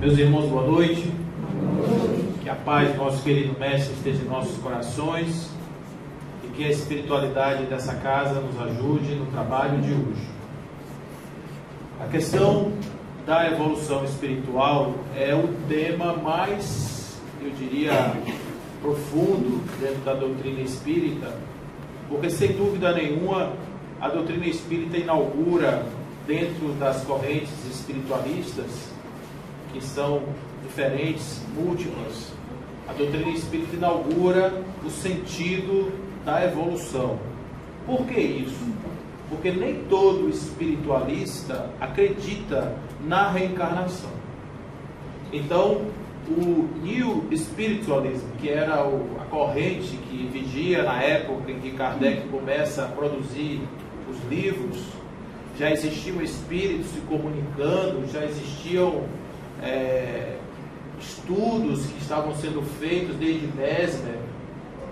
Meus irmãos, boa noite. Que a paz do nosso querido Mestre esteja em nossos corações e que a espiritualidade dessa casa nos ajude no trabalho de hoje. A questão da evolução espiritual é o tema mais, eu diria, profundo dentro da doutrina espírita, porque sem dúvida nenhuma a doutrina espírita inaugura, dentro das correntes espiritualistas, que são diferentes, múltiplas, a doutrina espírita inaugura o sentido da evolução. Por que isso? Porque nem todo espiritualista acredita na reencarnação. Então, o New Spiritualism, que era a corrente que vigia na época em que Kardec começa a produzir os livros, já existiam espíritos se comunicando, já existiam estudos que estavam sendo feitos desde Mesmer,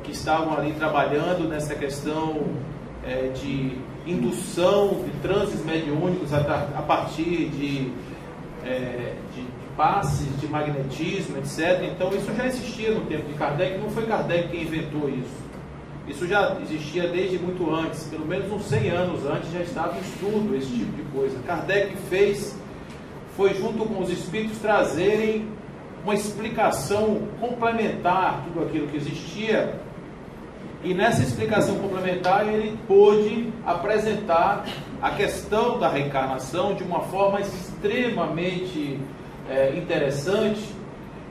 que estavam ali trabalhando nessa questão de indução de transes mediúnicos a partir de passes de magnetismo, etc. Então isso já existia no tempo de Kardec, não foi Kardec quem inventou isso. Isso já existia desde muito antes, pelo menos uns 100 anos antes já estava em estudo esse tipo de coisa. Kardec foi junto com os espíritos trazerem uma explicação complementar a tudo aquilo que existia, e nessa explicação complementar ele pôde apresentar a questão da reencarnação de uma forma extremamente interessante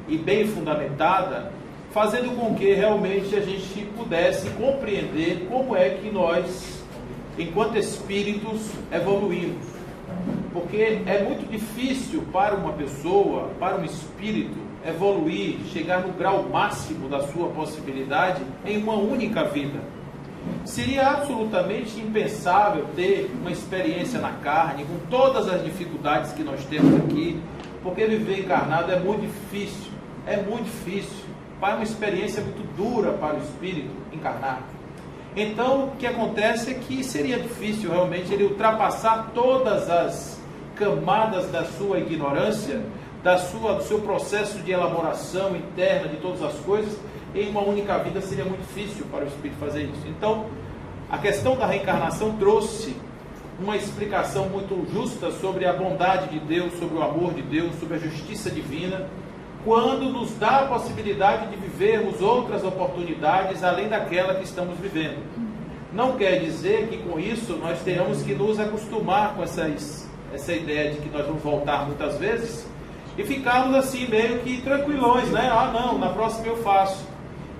e bem fundamentada, fazendo com que realmente a gente pudesse compreender como é que nós, enquanto espíritos, evoluímos. Porque é muito difícil para uma pessoa, para um espírito, evoluir, chegar no grau máximo da sua possibilidade em uma única vida. Seria absolutamente impensável ter uma experiência na carne, com todas as dificuldades que nós temos aqui, porque viver encarnado é muito difícil, para uma experiência muito dura para o espírito encarnar. Então, o que acontece é que seria difícil realmente ele ultrapassar todas as camadas da sua ignorância, do seu processo de elaboração interna de todas as coisas, em uma única vida. Seria muito difícil para o espírito fazer isso. Então, a questão da reencarnação trouxe uma explicação muito justa sobre a bondade de Deus, sobre o amor de Deus, sobre a justiça divina, quando nos dá a possibilidade de vivermos outras oportunidades além daquela que estamos vivendo. Não quer dizer que com isso nós tenhamos que nos acostumar com essa ideia de que nós vamos voltar muitas vezes e ficarmos assim meio que tranquilões, né? Ah, não, na próxima eu faço.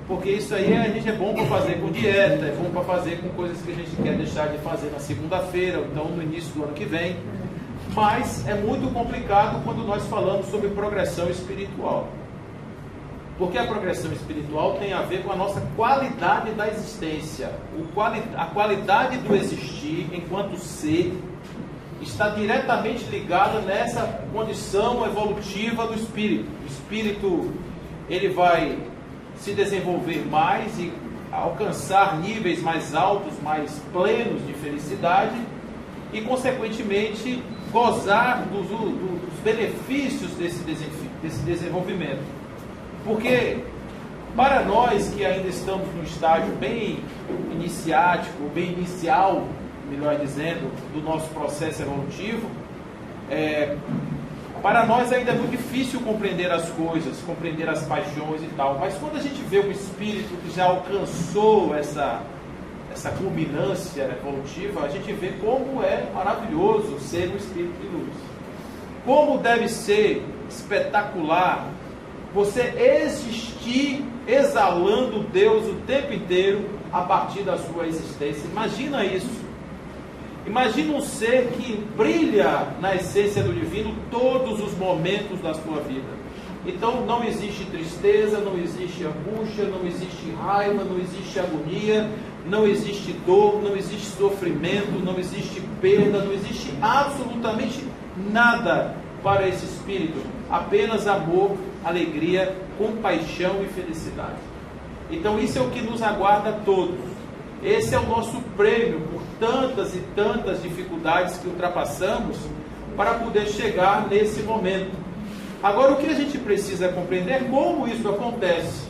Porque isso aí a gente é bom para fazer com dieta, é bom para fazer com coisas que a gente quer deixar de fazer na segunda-feira, ou então no início do ano que vem. Mas é muito complicado quando nós falamos sobre progressão espiritual. Porque a progressão espiritual tem a ver com a nossa qualidade da existência. A qualidade do existir enquanto ser está diretamente ligada nessa condição evolutiva do espírito. O espírito ele vai se desenvolver mais e alcançar níveis mais altos, mais plenos de felicidade e, consequentemente, gozar dos benefícios desse desenvolvimento. Porque para nós que ainda estamos num estágio bem iniciático, bem inicial, melhor dizendo, do nosso processo evolutivo, para nós ainda é muito difícil compreender as coisas, compreender as paixões e tal. Mas quando a gente vê um espírito que já alcançou essa culminância evolutiva, a gente vê como é maravilhoso ser um espírito de luz. Como deve ser espetacular você existir exalando Deus o tempo inteiro a partir da sua existência. Imagina isso. Imagina um ser que brilha na essência do divino todos os momentos da sua vida. Então não existe tristeza, não existe angústia, não existe raiva, não existe agonia, não existe dor, não existe sofrimento, não existe perda, não existe absolutamente nada para esse espírito. Apenas amor, alegria, compaixão e felicidade. Então isso é o que nos aguarda a todos. Esse é o nosso prêmio por tantas e tantas dificuldades que ultrapassamos para poder chegar nesse momento. Agora, o que a gente precisa compreender é como isso acontece.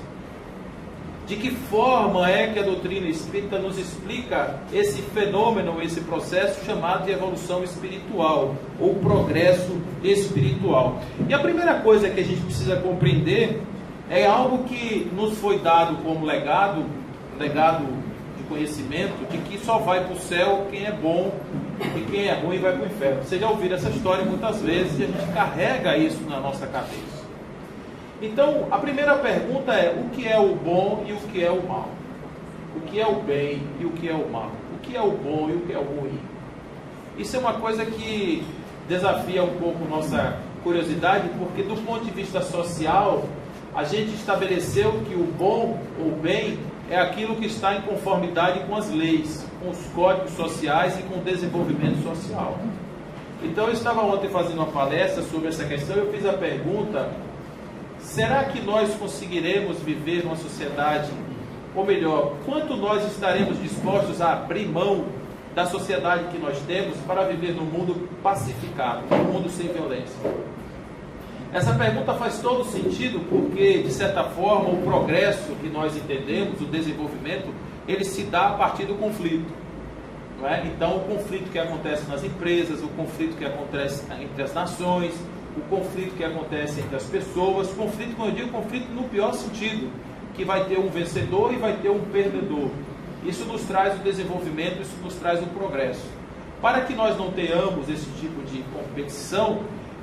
De que forma é que a doutrina espírita nos explica esse fenômeno, esse processo chamado de evolução espiritual, ou progresso espiritual. E a primeira coisa que a gente precisa compreender é algo que nos foi dado como legado de conhecimento, de que só vai para o céu quem é bom e quem é ruim vai para o inferno. Vocês já ouviram essa história muitas vezes e a gente carrega isso na nossa cabeça. Então, a primeira pergunta é: o que é o bom e o que é o mal? O que é o bem e o que é o mal? O que é o bom e o que é o ruim? Isso é uma coisa que desafia um pouco nossa curiosidade, porque do ponto de vista social, a gente estabeleceu que o bom ou bem é aquilo que está em conformidade com as leis, com os códigos sociais e com o desenvolvimento social. Então, eu estava ontem fazendo uma palestra sobre essa questão e eu fiz a pergunta: será que nós conseguiremos viver numa sociedade, ou melhor, quanto nós estaremos dispostos a abrir mão da sociedade que nós temos para viver num mundo pacificado, num mundo sem violência? Essa pergunta faz todo sentido porque, de certa forma, o progresso que nós entendemos, o desenvolvimento, ele se dá a partir do conflito. Não é? Então, o conflito que acontece nas empresas, o conflito que acontece entre as nações, o conflito que acontece entre as pessoas, conflito, quando eu digo conflito no pior sentido, que vai ter um vencedor e vai ter um perdedor. Isso nos traz o desenvolvimento, isso nos traz o progresso. Para que nós não tenhamos esse tipo de competição,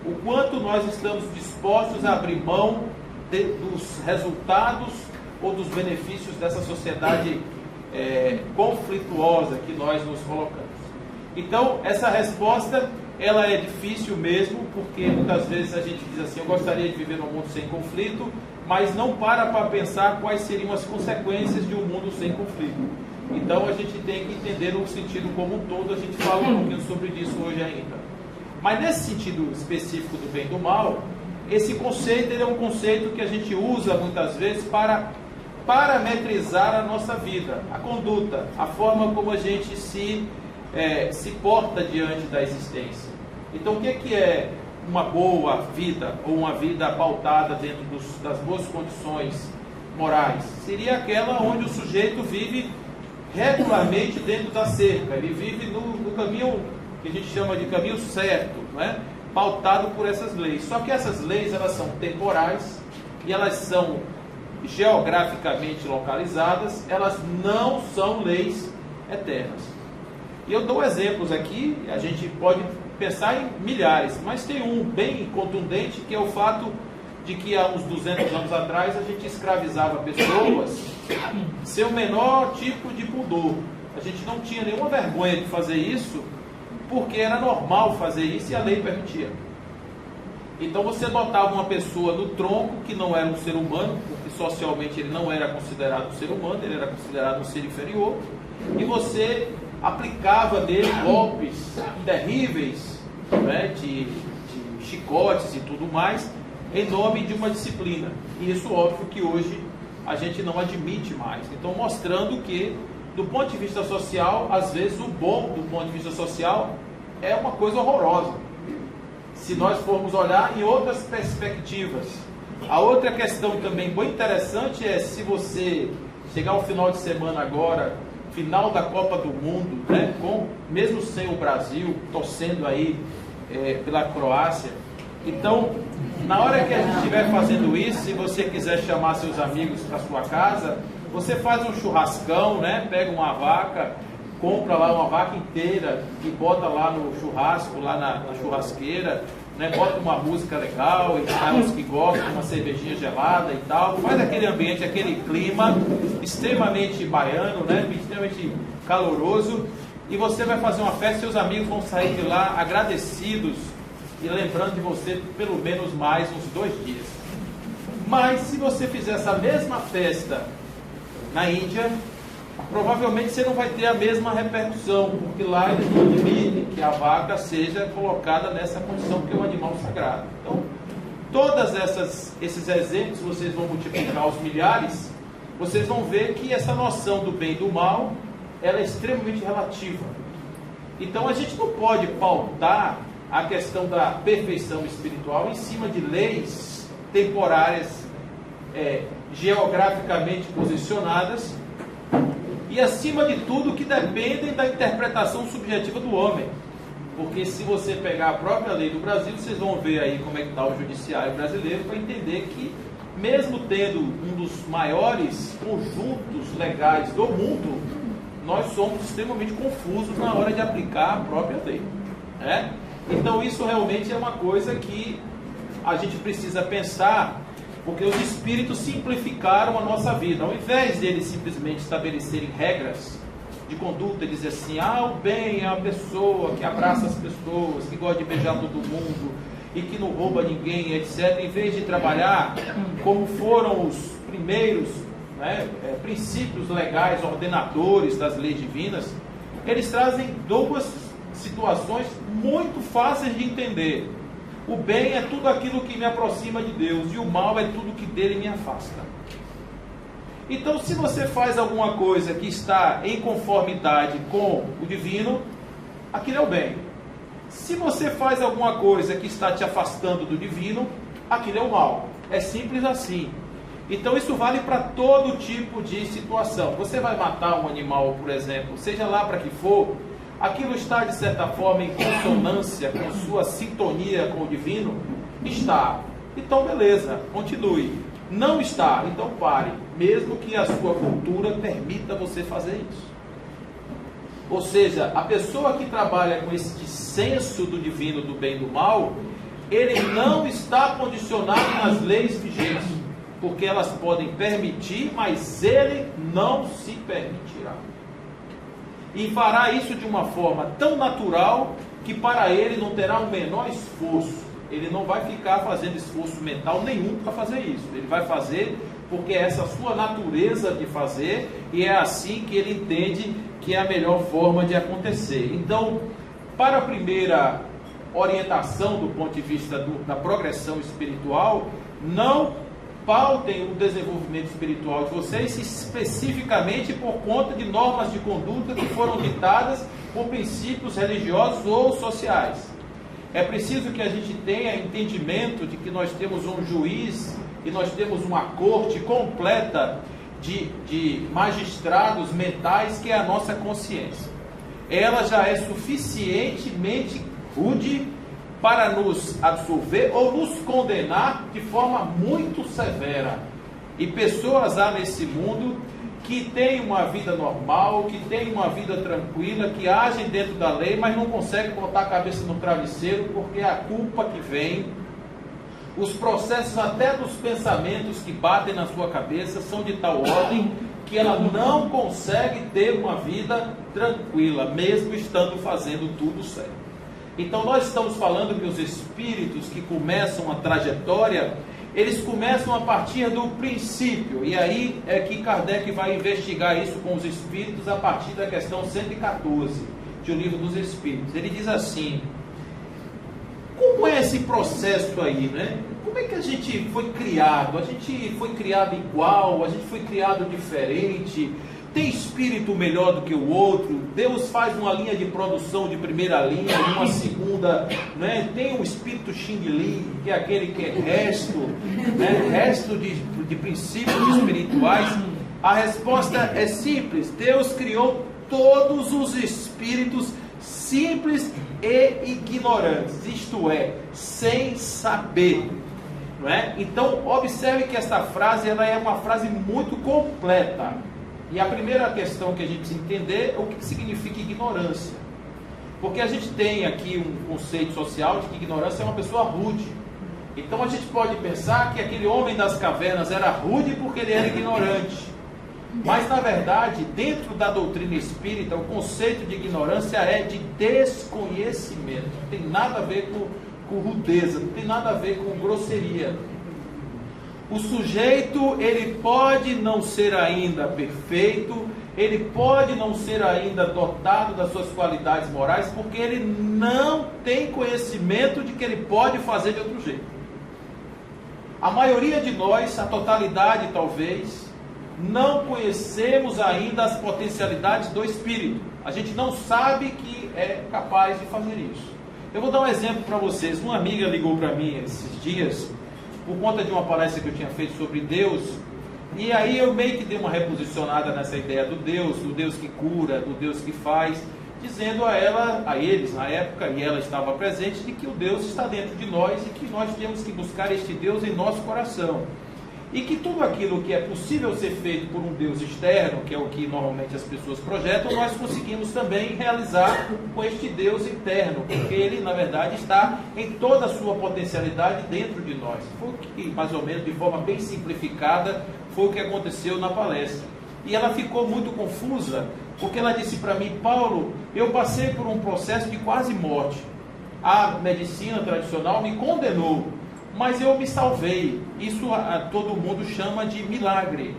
o quanto nós estamos dispostos a abrir mão dos resultados ou dos benefícios dessa sociedade conflituosa que nós nos colocamos. Então, essa resposta, ela é difícil mesmo, porque muitas vezes a gente diz assim: eu gostaria de viver num mundo sem conflito, mas não para pensar quais seriam as consequências de um mundo sem conflito. Então a gente tem que entender o sentido como um todo, a gente fala um pouquinho sobre isso hoje ainda. Mas nesse sentido específico do bem e do mal, esse conceito ele é um conceito que a gente usa muitas vezes para parametrizar a nossa vida, a conduta, a forma como a gente se porta diante da existência. Então, o que é uma boa vida, ou uma vida pautada dentro das boas condições morais? Seria aquela onde o sujeito vive regularmente dentro da cerca, ele vive no caminho que a gente chama de caminho certo, não é? Pautado por essas leis. Só que essas leis, elas são temporais e elas são geograficamente localizadas, elas não são leis eternas. E eu dou exemplos aqui, a gente pode pensar em milhares, mas tem um bem contundente, que é o fato de que há uns 200 anos atrás a gente escravizava pessoas sem o menor tipo de pudor. A gente não tinha nenhuma vergonha de fazer isso, porque era normal fazer isso e a lei permitia. Então você botava uma pessoa no tronco que não era um ser humano, porque socialmente ele não era considerado um ser humano, ele era considerado um ser inferior, e você aplicava nele golpes terríveis, né, de chicotes e tudo mais, em nome de uma disciplina. E isso, óbvio, que hoje a gente não admite mais. Então, mostrando que, do ponto de vista social, às vezes o bom do ponto de vista social é uma coisa horrorosa, se nós formos olhar em outras perspectivas. A outra questão também bem interessante é, se você chegar ao final de semana agora, final da Copa do Mundo, né, mesmo sem o Brasil, torcendo aí pela Croácia. Então, na hora que a gente estiver fazendo isso, se você quiser chamar seus amigos para sua casa, você faz um churrascão, né, pega uma vaca, compra lá uma vaca inteira e bota lá no churrasco, lá na churrasqueira, né, bota uma música legal, e sai os que gostam, uma cervejinha gelada e tal, faz aquele ambiente, aquele clima extremamente baiano, né, extremamente caloroso, e você vai fazer uma festa, seus amigos vão sair de lá agradecidos e lembrando de você pelo menos mais uns 2 dias. Mas se você fizer essa mesma festa na Índia, provavelmente você não vai ter a mesma repercussão, porque lá eles não admitem que a vaca seja colocada nessa condição, porque é um animal sagrado. Então, todos esses exemplos, vocês vão multiplicar aos milhares, vocês vão ver que essa noção do bem e do mal, ela é extremamente relativa. Então, a gente não pode pautar a questão da perfeição espiritual em cima de leis temporárias, geograficamente posicionadas, e acima de tudo que dependem da interpretação subjetiva do homem. Porque se você pegar a própria lei do Brasil, vocês vão ver aí como é que está o judiciário brasileiro, para entender que, mesmo tendo um dos maiores conjuntos legais do mundo, nós somos extremamente confusos na hora de aplicar a própria lei, né? Então isso realmente é uma coisa que a gente precisa pensar, porque os espíritos simplificaram a nossa vida. Ao invés de eles simplesmente estabelecerem regras de conduta, dizer assim, o bem é uma pessoa que abraça as pessoas, que gosta de beijar todo mundo e que não rouba ninguém, etc. Em vez de trabalhar como foram os primeiros, né, princípios legais, ordenadores das leis divinas, eles trazem duas situações muito fáceis de entender. O bem é tudo aquilo que me aproxima de Deus, e o mal é tudo que dele me afasta. Então, se você faz alguma coisa que está em conformidade com o divino, aquilo é o bem. Se você faz alguma coisa que está te afastando do divino, aquilo é o mal. É simples assim. Então isso vale para todo tipo de situação. Você vai matar um animal, por exemplo, seja lá para que for, aquilo está de certa forma em consonância com sua sintonia com o divino? Está. Então beleza, continue. Não está, então pare, mesmo que a sua cultura permita você fazer isso. Ou seja, a pessoa que trabalha com esse dissenso do divino, do bem e do mal, ele não está condicionado nas leis vigentes, porque elas podem permitir, mas ele não se permitirá. E fará isso de uma forma tão natural que para ele não terá o menor esforço. Ele não vai ficar fazendo esforço mental nenhum para fazer isso. Ele vai fazer porque é essa sua natureza de fazer, e é assim que ele entende que é a melhor forma de acontecer. Então, para a primeira orientação do ponto de vista da progressão espiritual, não pautem o desenvolvimento espiritual de vocês especificamente por conta de normas de conduta que foram ditadas por princípios religiosos ou sociais. É preciso que a gente tenha entendimento de que nós temos um juiz e nós temos uma corte completa de magistrados mentais, que é a nossa consciência. Ela já é suficientemente rude para nos absolver ou nos condenar de forma muito severa. E pessoas há nesse mundo que têm uma vida normal, que têm uma vida tranquila, que agem dentro da lei, mas não conseguem botar a cabeça no travesseiro, porque a culpa que vem, os processos até dos pensamentos que batem na sua cabeça são de tal ordem que ela não consegue ter uma vida tranquila, mesmo estando fazendo tudo certo. Então nós estamos falando que os espíritos que começam a trajetória, eles começam a partir do princípio, e aí é que Kardec vai investigar isso com os espíritos a partir da questão 114 de O Livro dos Espíritos. Ele diz assim: como é esse processo aí, né? Como é que a gente foi criado? A gente foi criado igual, a gente foi criado diferente? Tem espírito melhor do que o outro? Deus faz uma linha de produção de primeira linha, uma segunda, né? Tem o espírito Xing Ling, que é aquele que é resto, né? Resto de princípios espirituais. A resposta é simples: Deus criou todos os espíritos simples e ignorantes, isto é, sem saber, não é? Então observe que esta frase, ela é uma frase muito completa. E a primeira questão que a gente precisa entender é o que significa ignorância. Porque a gente tem aqui um conceito social de que ignorância é uma pessoa rude. Então a gente pode pensar que aquele homem das cavernas era rude porque ele era ignorante. Mas na verdade, dentro da doutrina espírita, o conceito de ignorância é de desconhecimento. Não tem nada a ver com rudeza, não tem nada a ver com grosseria. O sujeito, ele pode não ser ainda perfeito, ele pode não ser ainda dotado das suas qualidades morais, porque ele não tem conhecimento de que ele pode fazer de outro jeito. A maioria de nós, a totalidade talvez, não conhecemos ainda as potencialidades do espírito. A gente não sabe que é capaz de fazer isso. Eu vou dar um exemplo para vocês. Uma amiga ligou para mim esses dias, por conta de uma palestra que eu tinha feito sobre Deus, e aí eu meio que dei uma reposicionada nessa ideia do Deus que cura, do Deus que faz, dizendo a eles na época, e ela estava presente, de que o Deus está dentro de nós e que nós temos que buscar este Deus em nosso coração. E que tudo aquilo que é possível ser feito por um Deus externo, que é o que normalmente as pessoas projetam, nós conseguimos também realizar com este Deus interno, porque ele, na verdade, está em toda a sua potencialidade dentro de nós. Foi o que, mais ou menos, de forma bem simplificada, foi o que aconteceu na palestra. E ela ficou muito confusa, porque ela disse para mim: Paulo, eu passei por um processo de quase morte. A medicina tradicional me condenou, mas eu me salvei. Isso todo mundo chama de milagre.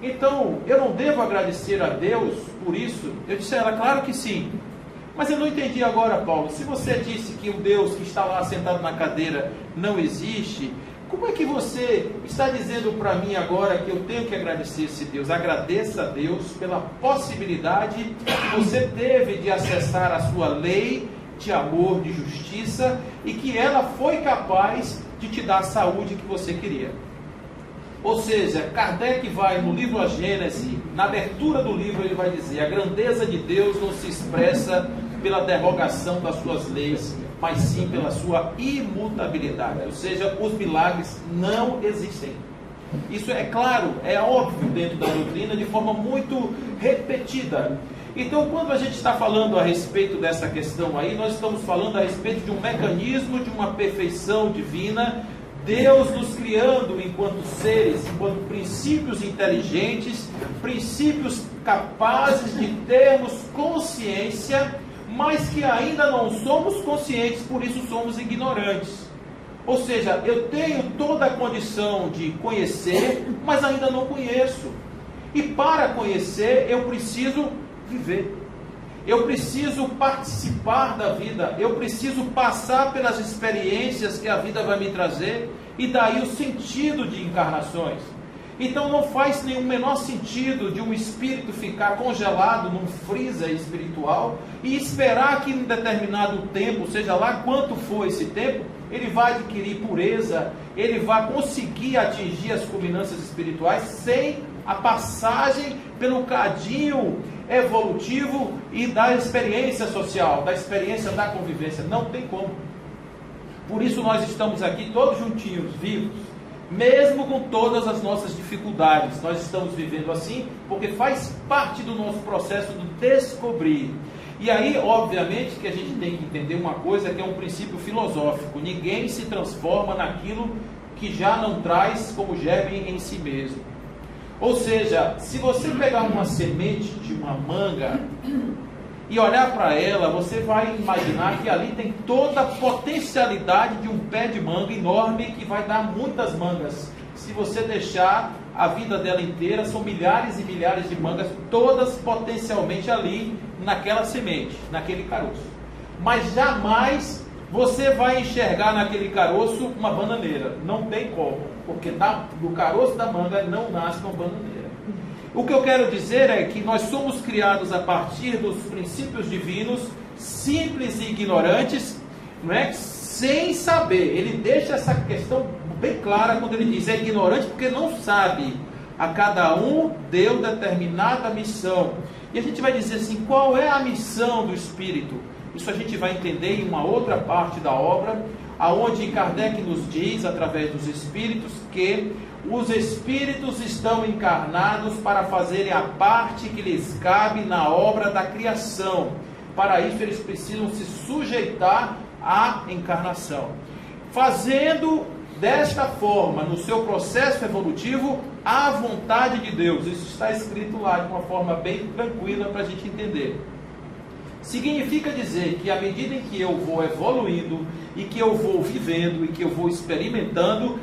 Então, eu não devo agradecer a Deus por isso? Eu disse a ela: claro que sim. Mas eu não entendi agora, Paulo. Se você disse que o Deus que está lá sentado na cadeira não existe, como é que você está dizendo para mim agora que eu tenho que agradecer esse Deus? Agradeça a Deus pela possibilidade que você teve de acessar a sua lei de amor, de justiça, e que ela foi capaz de te dar a saúde que você queria. Ou seja, Kardec vai no livro A Gênese, na abertura do livro ele vai dizer: a grandeza de Deus não se expressa pela derrogação das suas leis, mas sim pela sua imutabilidade. Ou seja, os milagres não existem. Isso é claro, é óbvio dentro da doutrina, de forma muito repetida. Então, quando a gente está falando a respeito dessa questão aí, nós estamos falando a respeito de um mecanismo, de uma perfeição divina, Deus nos criando enquanto seres, enquanto princípios inteligentes, princípios capazes de termos consciência, mas que ainda não somos conscientes, por isso somos ignorantes. Ou seja, eu tenho toda a condição de conhecer, mas ainda não conheço. E para conhecer, eu preciso viver. Eu preciso participar da vida. Eu preciso passar pelas experiências que a vida vai me trazer. E daí o sentido de encarnações. Então não faz nenhum menor sentido de um espírito ficar congelado num freezer espiritual e esperar que em determinado tempo, seja lá quanto for esse tempo, ele vai adquirir pureza, ele vai conseguir atingir as culminâncias espirituais sem a passagem pelo cadinho evolutivo e da experiência social, da experiência da convivência. Não tem como. Por isso nós estamos aqui todos juntinhos, vivos, mesmo com todas as nossas dificuldades. Nós estamos vivendo assim porque faz parte do nosso processo de descobrir. E aí, obviamente, que a gente tem que entender uma coisa que é um princípio filosófico: ninguém se transforma naquilo que já não traz como germe em si mesmo. Ou seja, se você pegar uma semente de uma manga e olhar para ela, você vai imaginar que ali tem toda a potencialidade de um pé de manga enorme que vai dar muitas mangas. Se você deixar a vida dela inteira, são milhares e milhares de mangas, todas potencialmente ali naquela semente, naquele caroço. Mas jamais você vai enxergar naquele caroço uma bananeira. Não tem como, porque do caroço da manga não nasce uma bananeira. O que eu quero dizer é que nós somos criados a partir dos princípios divinos, simples e ignorantes, não é? Sem saber. Ele deixa essa questão bem clara quando ele diz: é ignorante porque não sabe. A cada um deu determinada missão. E a gente vai dizer assim: qual é a missão do Espírito? Isso a gente vai entender em uma outra parte da obra, aonde Kardec nos diz, através dos Espíritos, que os Espíritos estão encarnados para fazerem a parte que lhes cabe na obra da criação. Para isso eles precisam se sujeitar à encarnação, fazendo desta forma, no seu processo evolutivo, a vontade de Deus. Isso está escrito lá de uma forma bem tranquila para a gente entender. Significa dizer que à medida em que eu vou evoluindo, e que eu vou vivendo, e que eu vou experimentando,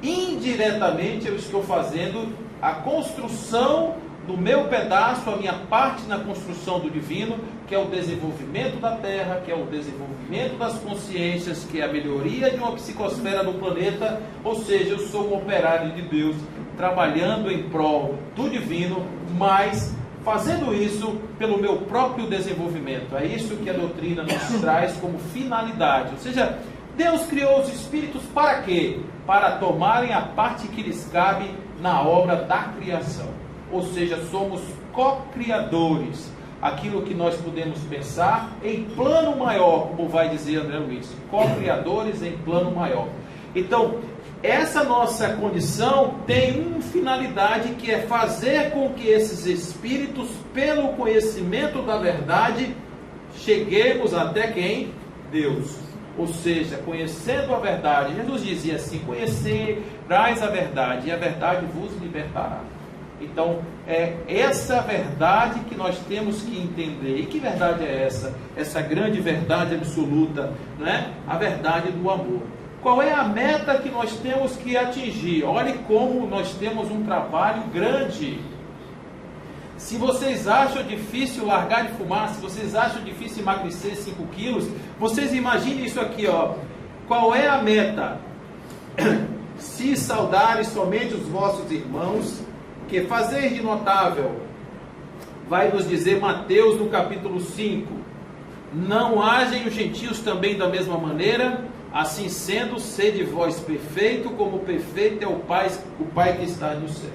indiretamente eu estou fazendo a construção do meu pedaço, a minha parte na construção do divino, que é o desenvolvimento da Terra, que é o desenvolvimento das consciências, que é a melhoria de uma psicosfera do planeta. Ou seja, eu sou um operário de Deus, trabalhando em prol do divino, mas fazendo isso pelo meu próprio desenvolvimento. É isso que a doutrina nos traz como finalidade. Ou seja, Deus criou os espíritos para quê? Para tomarem a parte que lhes cabe na obra da criação. Ou seja, somos co-criadores. Aquilo que nós podemos pensar em plano maior, como vai dizer André Luiz. Co-criadores em plano maior. Então, essa nossa condição tem uma finalidade, que é fazer com que esses espíritos, pelo conhecimento da verdade, cheguemos até quem? Deus. Ou seja, conhecendo a verdade. Jesus dizia assim: conhecereis a verdade, e a verdade vos libertará. Então, é essa verdade que nós temos que entender. E que verdade é essa? Essa grande verdade absoluta, não é? A verdade do amor. Qual é a meta que nós temos que atingir? Olhe como nós temos um trabalho grande. Se vocês acham difícil largar de fumar, se vocês acham difícil emagrecer 5 quilos, vocês imaginem isso aqui, ó. Qual é a meta? Se saudares somente os vossos irmãos, que fazeis de notável, vai nos dizer Mateus no capítulo 5, não agem os gentios também da mesma maneira? Assim sendo, sede vós perfeito, como perfeito é o Pai que está nos céus.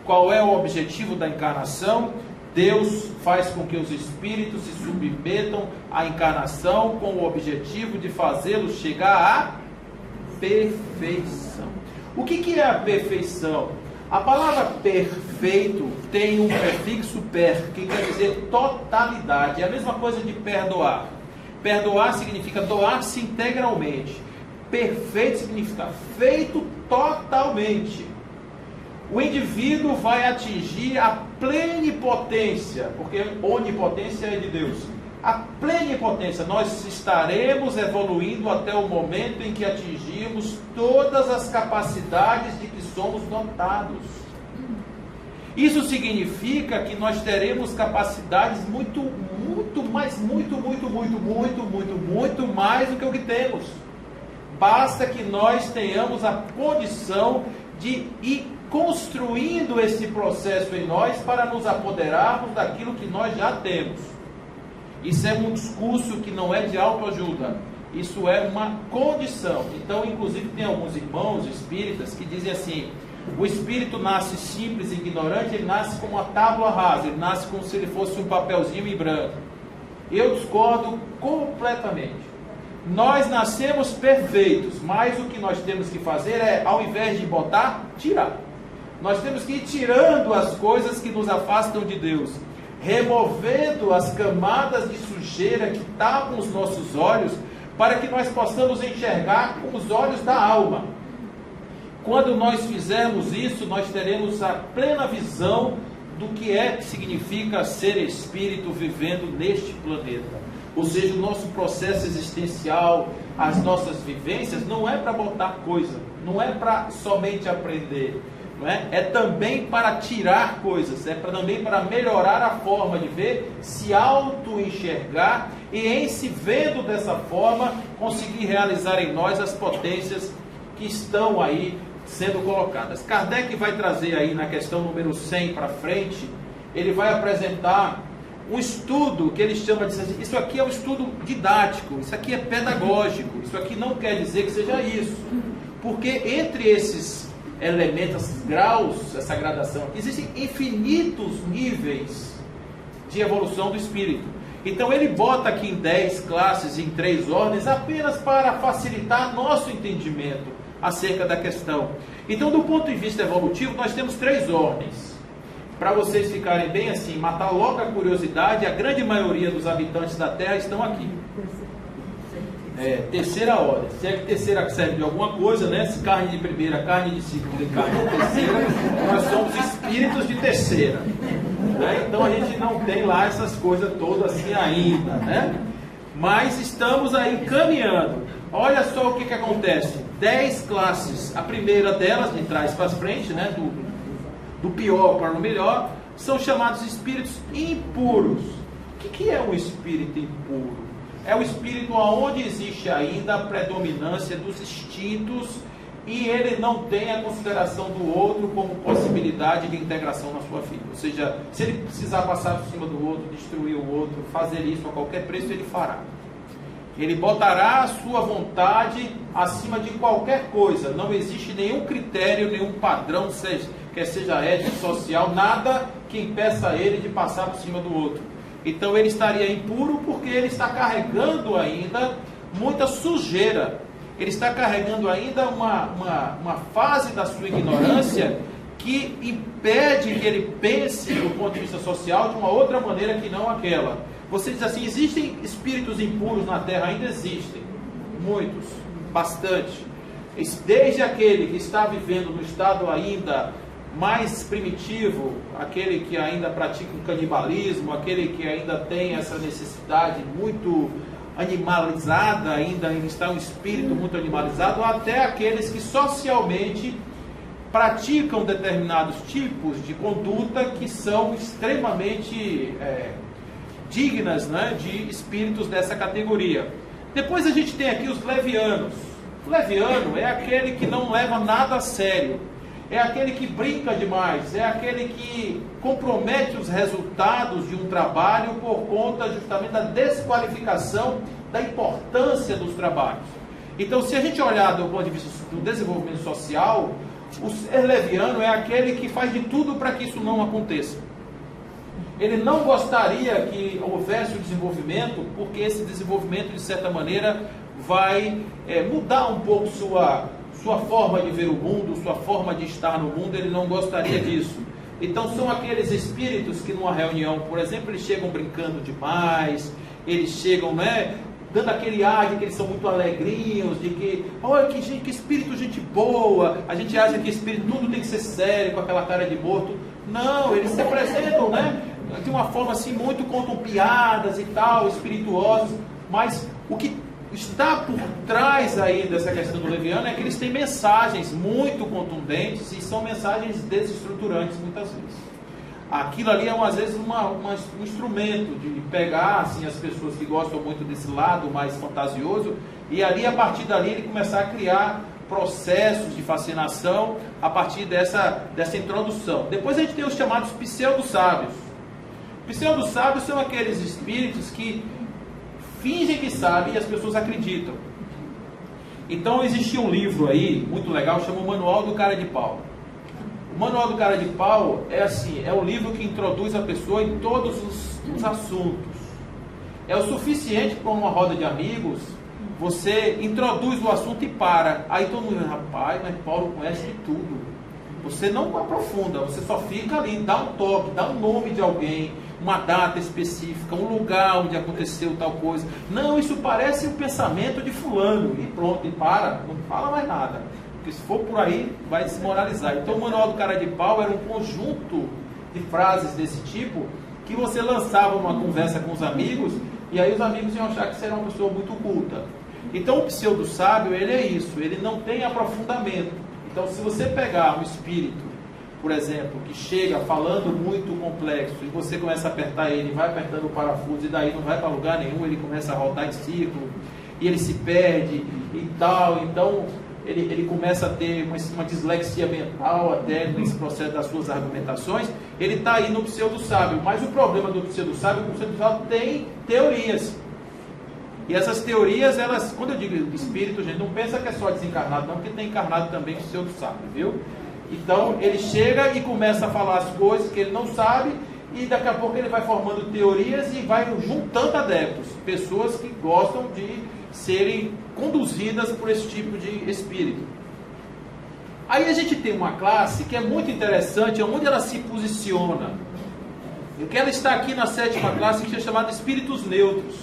Qual é o objetivo da encarnação? Deus faz com que os espíritos se submetam à encarnação com o objetivo de fazê-los chegar à perfeição. O que é a perfeição? A palavra perfeito tem um prefixo per, que quer dizer totalidade. É a mesma coisa de perdoar. Perdoar significa doar-se integralmente. Perfeito significa feito totalmente. O indivíduo vai atingir a plenipotência, porque onipotência é de Deus. A plenipotência, nós estaremos evoluindo até o momento em que atingirmos todas as capacidades de que somos dotados. Isso significa que nós teremos capacidades muito mais do que o que temos. Basta que nós tenhamos a condição de ir construindo esse processo em nós para nos apoderarmos daquilo que nós já temos. Isso é um discurso que não é de autoajuda. Isso é uma condição. Então, inclusive, tem alguns irmãos espíritas que dizem assim: o espírito nasce simples e ignorante, ele nasce como uma tábua rasa, ele nasce como se ele fosse um papelzinho em branco. Eu discordo completamente. Nós nascemos perfeitos, mas o que nós temos que fazer é, ao invés de botar, tirar. Nós temos que ir tirando as coisas que nos afastam de Deus, removendo as camadas de sujeira que tapam os nossos olhos, para que nós possamos enxergar com os olhos da alma. Quando nós fizermos isso, nós teremos a plena visão do que significa ser espírito vivendo neste planeta. Ou seja, o nosso processo existencial, as nossas vivências, não é para botar coisa, não é para somente aprender, não é? É também para tirar coisas, também para melhorar a forma de ver, se auto-enxergar e, em se vendo dessa forma, conseguir realizar em nós as potências que estão aí sendo colocadas. Kardec vai trazer aí na questão número 100 para frente, ele vai apresentar um estudo que ele chama de... Isso aqui é um estudo didático, isso aqui é pedagógico, isso aqui não quer dizer que seja isso. Porque entre esses elementos, graus, essa gradação, existem infinitos níveis de evolução do espírito. Então ele bota aqui em 10 classes, em 3 ordens, apenas para facilitar nosso entendimento acerca da questão. Então, do ponto de vista evolutivo, nós temos 3 ordens. Para vocês ficarem bem assim, matar logo a curiosidade, a grande maioria dos habitantes da Terra estão aqui. Terceira ordem. Se é que terceira serve de alguma coisa, né? Se carne de primeira, carne de segunda e carne de terceira, nós somos espíritos de terceira. Né? Então a gente não tem lá essas coisas todas assim ainda, né? Mas estamos aí caminhando. Olha só o que acontece. 10 classes. A primeira delas, de trás para frente, né? Do pior para o melhor, são chamados espíritos impuros. O que é um espírito impuro? É o espírito onde existe ainda a predominância dos instintos e ele não tem a consideração do outro como possibilidade de integração na sua vida. Ou seja, se ele precisar passar por cima do outro, destruir o outro, fazer isso a qualquer preço, ele fará. Ele botará a sua vontade acima de qualquer coisa. Não existe nenhum critério, nenhum padrão, quer seja ético, social, nada que impeça ele de passar por cima do outro. Então ele estaria impuro porque ele está carregando ainda muita sujeira. Ele está carregando ainda uma fase da sua ignorância que impede que ele pense do ponto de vista social de uma outra maneira que não aquela. Você diz assim, existem espíritos impuros na Terra? Ainda existem. Muitos. Bastante. Desde aquele que está vivendo no estado ainda mais primitivo, aquele que ainda pratica o canibalismo, aquele que ainda tem essa necessidade muito animalizada, ainda está um espírito muito animalizado, até aqueles que socialmente praticam determinados tipos de conduta que são extremamente dignas, né, de espíritos dessa categoria. Depois a gente tem aqui os levianos. O leviano é aquele que não leva nada a sério, é aquele que brinca demais, é aquele que compromete os resultados de um trabalho por conta justamente da desqualificação da importância dos trabalhos. Então, se a gente olhar do ponto de vista do desenvolvimento social, o ser leviano é aquele que faz de tudo para que isso não aconteça. Ele não gostaria que houvesse o desenvolvimento, porque esse desenvolvimento, de certa maneira, vai mudar um pouco sua forma de ver o mundo, sua forma de estar no mundo. Ele não gostaria disso. Então são aqueles espíritos que numa reunião, por exemplo, eles chegam brincando demais, eles chegam, dando aquele ar de que eles são muito alegrinhos, de que, olha que espírito, gente boa. A gente acha que espírito tudo tem que ser sério, com aquela cara de morto. Não, eles se apresentam, de uma forma assim, muito contam piadas e tal, espirituosos, mas o que está por trás aí dessa questão do leviano é que eles têm mensagens muito contundentes e são mensagens desestruturantes muitas vezes. Aquilo ali é às vezes um instrumento de pegar assim, as pessoas que gostam muito desse lado mais fantasioso e ali, a partir dali, ele começar a criar processos de fascinação a partir dessa introdução. Depois a gente tem os chamados pseudo-sábios. Pseudo-sábios são aqueles espíritos que fingem que sabem e as pessoas acreditam. Então existia um livro aí, muito legal, chama o Manual do Cara de Pau. O Manual do Cara de Pau é assim, é um livro que introduz a pessoa em todos os assuntos. É o suficiente para uma roda de amigos, você introduz o assunto e para. Aí todo mundo diz, rapaz, mas Paulo conhece de tudo. Você não aprofunda, você só fica ali, dá um toque, dá um nome de alguém, uma data específica, um lugar onde aconteceu tal coisa. Não, isso parece o pensamento de fulano. E pronto, e para, não fala mais nada. Porque se for por aí, vai desmoralizar. Então o Manual do Cara de Pau era um conjunto de frases desse tipo, que você lançava uma conversa com os amigos, e aí os amigos iam achar que você era uma pessoa muito culta. Então o pseudo-sábio, ele é isso, ele não tem aprofundamento. Então se você pegar um espírito, por exemplo, que chega falando muito complexo, e você começa a apertar ele, vai apertando o parafuso, e daí não vai para lugar nenhum, ele começa a rodar em círculo, e ele se perde, e tal, então ele começa a ter uma dislexia mental até nesse processo das suas argumentações, ele está aí no pseudo-sábio. Mas o problema do pseudo-sábio é que o pseudo-sábio tem teorias. E essas teorias, elas, quando eu digo espírito, gente, não pensa que é só desencarnado, não, porque tem encarnado também pseudo-sábio, viu? Então ele chega e começa a falar as coisas que ele não sabe, e daqui a pouco ele vai formando teorias e vai juntando adeptos, pessoas que gostam de serem conduzidas por esse tipo de espírito. Aí a gente tem uma classe que é muito interessante, onde ela se posiciona. Eu quero estar aqui na 7ª classe, que é chamada espíritos neutros.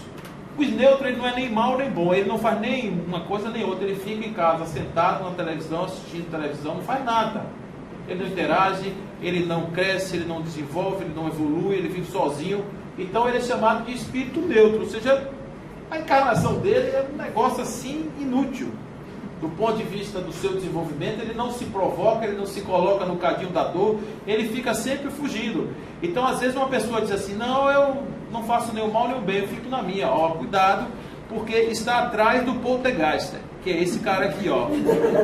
O neutro, ele não é nem mau nem bom, ele não faz nem uma coisa nem outra, ele fica em casa sentado na televisão, assistindo televisão, não faz nada. Ele não interage, ele não cresce, ele não desenvolve, ele não evolui, ele vive sozinho. Então ele é chamado de espírito neutro, ou seja, a encarnação dele é um negócio assim inútil. Do ponto de vista do seu desenvolvimento, ele não se provoca, ele não se coloca no cadinho da dor, ele fica sempre fugindo. Então às vezes uma pessoa diz assim, não, eu não faço nem o mal nem o bem, eu fico na minha. Ó, cuidado, porque está atrás do poltergeist, que é esse cara aqui, ó,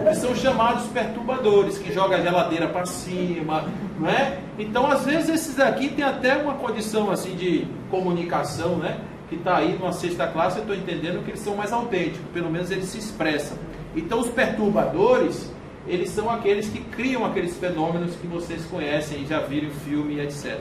que são chamados perturbadores, que joga a geladeira para cima, não é? Então, às vezes, esses aqui tem até uma condição assim de comunicação, né? Que está aí numa sexta classe, eu estou entendendo que eles são mais autênticos, pelo menos eles se expressam. Então, os perturbadores, eles são aqueles que criam aqueles fenômenos que vocês conhecem, já viram o filme, etc.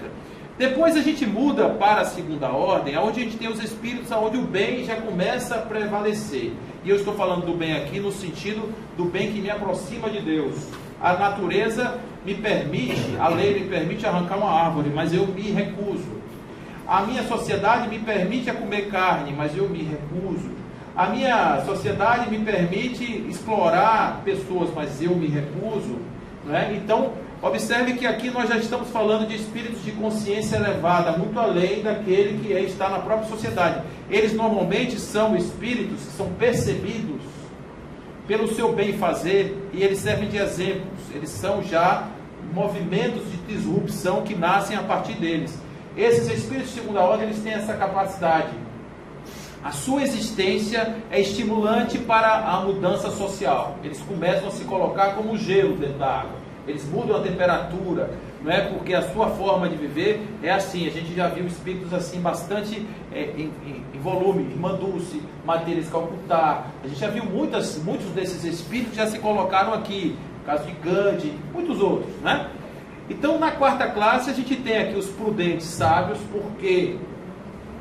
Depois a gente muda para a segunda ordem, onde a gente tem os espíritos, onde o bem já começa a prevalecer. E eu estou falando do bem aqui no sentido do bem que me aproxima de Deus. A natureza me permite, a lei me permite arrancar uma árvore, mas eu me recuso. A minha sociedade me permite a comer carne, mas eu me recuso. A minha sociedade me permite explorar pessoas, mas eu me recuso. Não é? Então, observe que aqui nós já estamos falando de espíritos de consciência elevada, muito além daquele que está na própria sociedade. Eles normalmente são espíritos que são percebidos pelo seu bem fazer e eles servem de exemplos. Eles são já movimentos de disrupção que nascem a partir deles. Esses espíritos de segunda ordem, eles têm essa capacidade. A sua existência é estimulante para a mudança social. Eles começam a se colocar como gelo dentro da água. Eles mudam a temperatura, não é? Porque a sua forma de viver é assim. A gente já viu espíritos assim bastante em volume. Irmã Dulce, Madeiras Calcutá. A gente já viu muitos desses espíritos já se colocaram aqui. No caso de Gandhi, muitos outros, né? Então, na quarta classe, a gente tem aqui os prudentes sábios, porque,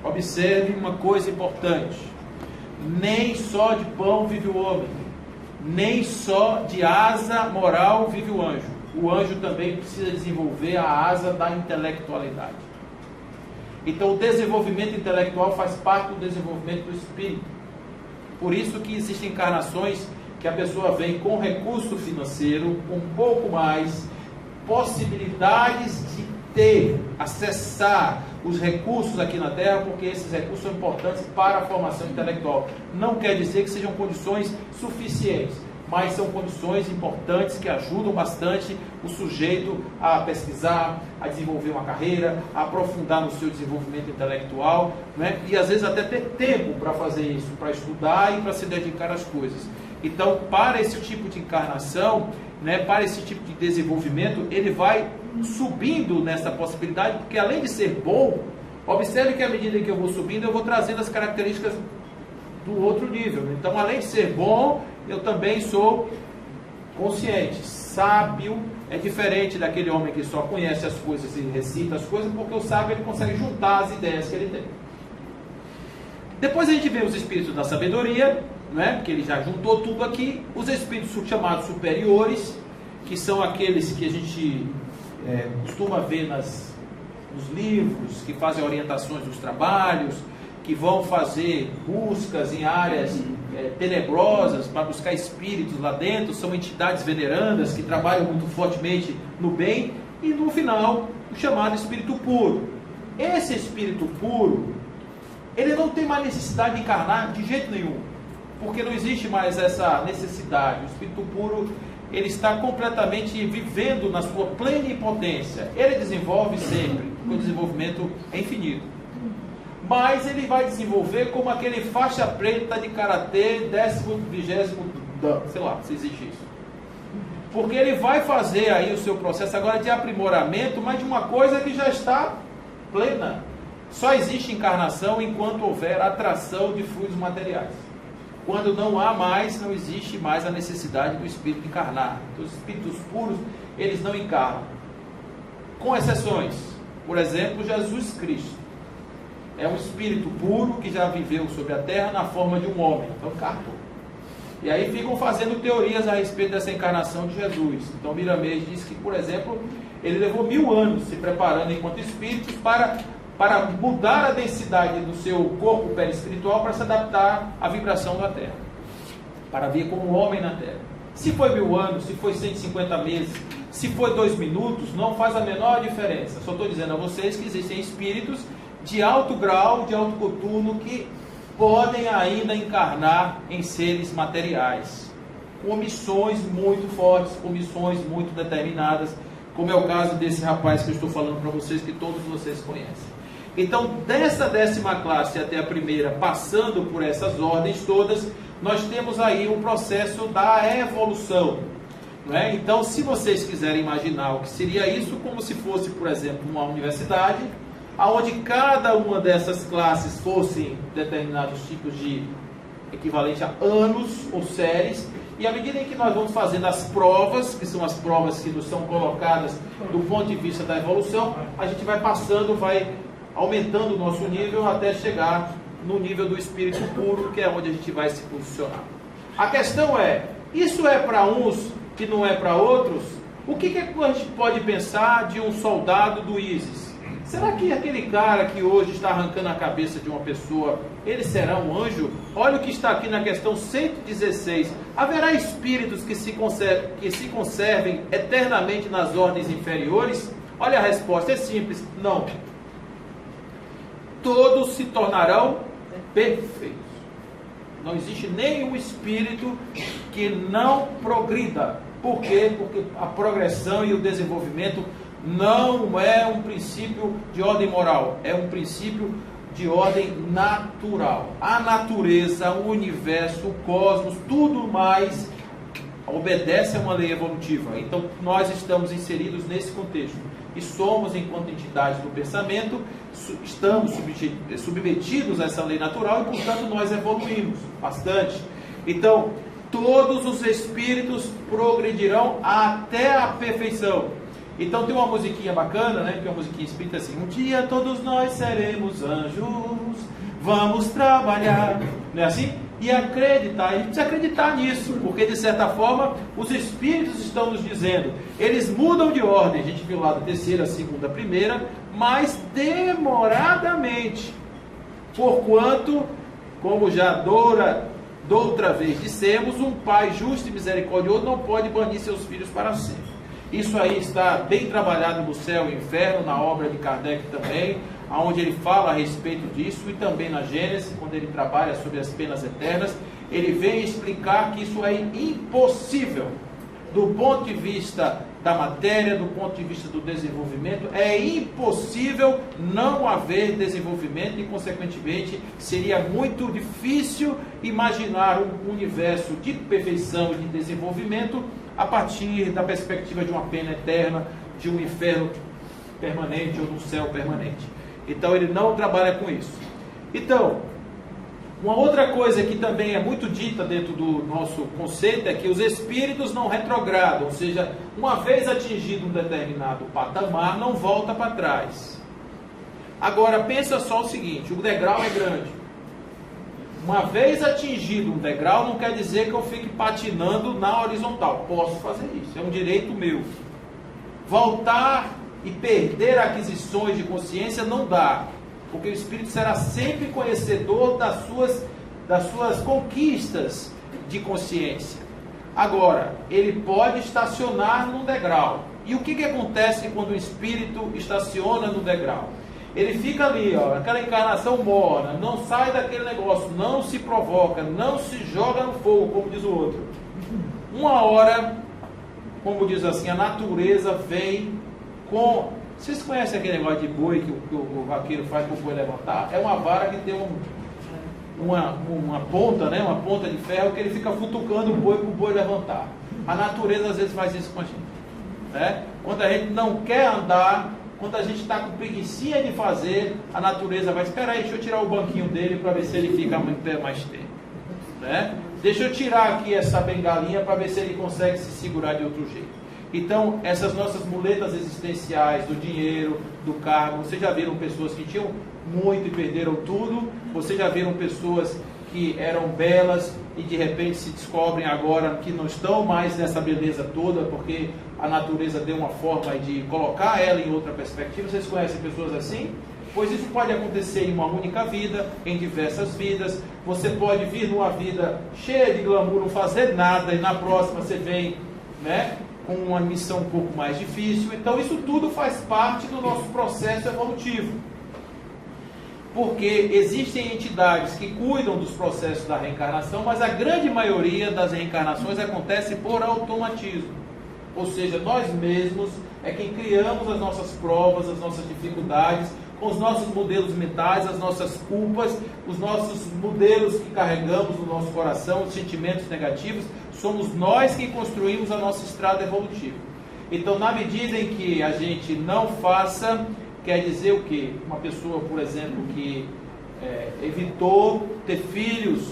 observe uma coisa importante, nem só de pão vive o homem, nem só de asa moral vive o anjo. O anjo também precisa desenvolver a asa da intelectualidade. Então, o desenvolvimento intelectual faz parte do desenvolvimento do espírito. Por isso que existem encarnações que a pessoa vem com recurso financeiro, com um pouco mais, possibilidades de acessar os recursos aqui na Terra, porque esses recursos são importantes para a formação intelectual. Não quer dizer que sejam condições suficientes, mas são condições importantes que ajudam bastante o sujeito a pesquisar, a desenvolver uma carreira, a aprofundar no seu desenvolvimento intelectual, né? E às vezes até ter tempo para fazer isso, para estudar e para se dedicar às coisas. Então, para esse tipo de encarnação, né, para esse tipo de desenvolvimento, ele vai subindo nessa possibilidade, porque além de ser bom, observe que à medida que eu vou subindo, eu vou trazendo as características do outro nível. Então, além de ser bom, eu também sou consciente. Sábio é diferente daquele homem que só conhece as coisas e recita as coisas, porque o sábio ele consegue juntar as ideias que ele tem. Depois a gente vê os espíritos da sabedoria, né? Porque ele já juntou tudo aqui. Os espíritos chamados superiores, que são aqueles que a gente costuma ver nos livros, que fazem orientações dos trabalhos, que vão fazer buscas em áreas tenebrosas para buscar espíritos lá dentro. São entidades venerandas que trabalham muito fortemente no bem. E no final, o chamado espírito puro. Esse espírito puro, ele não tem mais necessidade de encarnar de jeito nenhum, porque não existe mais essa necessidade. O espírito puro, ele está completamente vivendo na sua plenipotência. Ele desenvolve sempre, porque o desenvolvimento é infinito. Mas ele vai desenvolver como aquele faixa preta de karatê, 20º dan, sei lá, se existe isso. Porque ele vai fazer aí o seu processo agora de aprimoramento, mas de uma coisa que já está plena. Só existe encarnação enquanto houver atração de fluidos materiais. Quando não há mais, não existe mais a necessidade do espírito encarnar. Então, os espíritos puros, eles não encarnam. Com exceções. Por exemplo, Jesus Cristo. É um espírito puro que já viveu sobre a terra na forma de um homem. Então, encarnou. E aí ficam fazendo teorias a respeito dessa encarnação de Jesus. Então, Miramês diz que, por exemplo, ele levou 1000 anos se preparando enquanto espírito para mudar a densidade do seu corpo perispiritual para se adaptar à vibração da Terra, para vir como homem na Terra. Se foi 1000 anos, se foi 150 meses, se foi 2 minutos, não faz a menor diferença. Só estou dizendo a vocês que existem espíritos de alto grau, de alto coturno, que podem ainda encarnar em seres materiais, com missões muito fortes, com missões muito determinadas, como é o caso desse rapaz que eu estou falando para vocês, que todos vocês conhecem. Então, dessa 10ª classe até a primeira, passando por essas ordens todas, nós temos aí o processo da evolução. Não é? Então, se vocês quiserem imaginar o que seria isso, como se fosse, por exemplo, uma universidade, onde cada uma dessas classes fossem determinados tipos de equivalente a anos ou séries, e à medida em que nós vamos fazendo as provas, que são as provas que nos são colocadas do ponto de vista da evolução, a gente vai passando, vai aumentando o nosso nível até chegar no nível do espírito puro, que é onde a gente vai se posicionar. A questão é, isso é para uns que não é para outros? O que a gente pode pensar de um soldado do ISIS? Será que aquele cara que hoje está arrancando a cabeça de uma pessoa, ele será um anjo? Olha o que está aqui na questão 116. Haverá espíritos que se conservem eternamente nas ordens inferiores? Olha a resposta, é simples, não. Todos se tornarão perfeitos. Não existe nenhum espírito que não progrida. Por quê? Porque a progressão e o desenvolvimento não é um princípio de ordem moral, é um princípio de ordem natural. A natureza, o universo, o cosmos, tudo mais obedece a uma lei evolutiva. Então nós estamos inseridos nesse contexto e somos, enquanto entidades do pensamento, estamos submetidos a essa lei natural e, portanto, nós evoluímos bastante. Então, todos os espíritos progredirão até a perfeição. Então tem uma musiquinha bacana, né? Que é uma musiquinha espírita assim: um dia todos nós seremos anjos, vamos trabalhar, não é assim? E acreditar, a gente precisa acreditar nisso, porque de certa forma os espíritos estão nos dizendo, eles mudam de ordem, a gente viu lá da 3ª, 2ª, 1ª, mas demoradamente, porquanto, como já doutra vez dissemos, um pai justo e misericordioso não pode banir seus filhos para sempre. Isso aí está bem trabalhado no Céu e Inferno, na obra de Kardec também, onde ele fala a respeito disso, e também na Gênesis, quando ele trabalha sobre as penas eternas, ele vem explicar que isso é impossível, do ponto de vista da matéria, do ponto de vista do desenvolvimento, é impossível não haver desenvolvimento e, consequentemente, seria muito difícil imaginar um universo de perfeição e de desenvolvimento a partir da perspectiva de uma pena eterna, de um inferno permanente ou de um céu permanente. Então ele não trabalha com isso. Então, uma outra coisa que também é muito dita dentro do nosso conceito é que os espíritos não retrogradam, ou seja, uma vez atingido um determinado patamar, não volta para trás. Agora, pensa só o seguinte, o degrau é grande. Uma vez atingido um degrau, não quer dizer que eu fique patinando na horizontal. Posso fazer isso, é um direito meu. Voltar e perder aquisições de consciência não dá, porque o espírito será sempre conhecedor das suas conquistas de consciência. Agora, ele pode estacionar num degrau. E o que acontece quando o espírito estaciona no degrau? Ele fica ali, ó, aquela encarnação morna, não sai daquele negócio, não se provoca, não se joga no fogo, como diz o outro. Uma hora, como diz assim, a natureza vem com... Vocês conhecem aquele negócio de boi que o vaqueiro faz para o boi levantar? É uma vara que tem uma ponta, né? Uma ponta de ferro que ele fica futucando o boi para o boi levantar. A natureza às vezes faz isso com a gente, né? Quando a gente não quer andar, quando a gente está com preguicinha de fazer, a natureza vai, espera aí, deixa eu tirar o banquinho dele para ver se ele fica em pé mais tempo, né? Deixa eu tirar aqui essa bengalinha para ver se ele consegue se segurar de outro jeito. Então, essas nossas muletas existenciais, do dinheiro, do cargo, vocês já viram pessoas que tinham muito e perderam tudo? Vocês já viram pessoas que eram belas e de repente se descobrem agora que não estão mais nessa beleza toda, porque a natureza deu uma forma de colocar ela em outra perspectiva? Vocês conhecem pessoas assim? Pois isso pode acontecer em uma única vida, em diversas vidas. Você pode vir numa vida cheia de glamour, não fazer nada, e na próxima você vem, né, com uma missão um pouco mais difícil. Então isso tudo faz parte do nosso processo evolutivo, porque existem entidades que cuidam dos processos da reencarnação, mas a grande maioria das reencarnações acontece por automatismo, ou seja, nós mesmos é quem criamos as nossas provas, as nossas dificuldades, com os nossos modelos mentais, as nossas culpas, os nossos modelos que carregamos no nosso coração, os sentimentos negativos. Somos nós quem construímos a nossa estrada evolutiva. Então, na medida em que a gente não faça, quer dizer o quê? Uma pessoa, por exemplo, que evitou ter filhos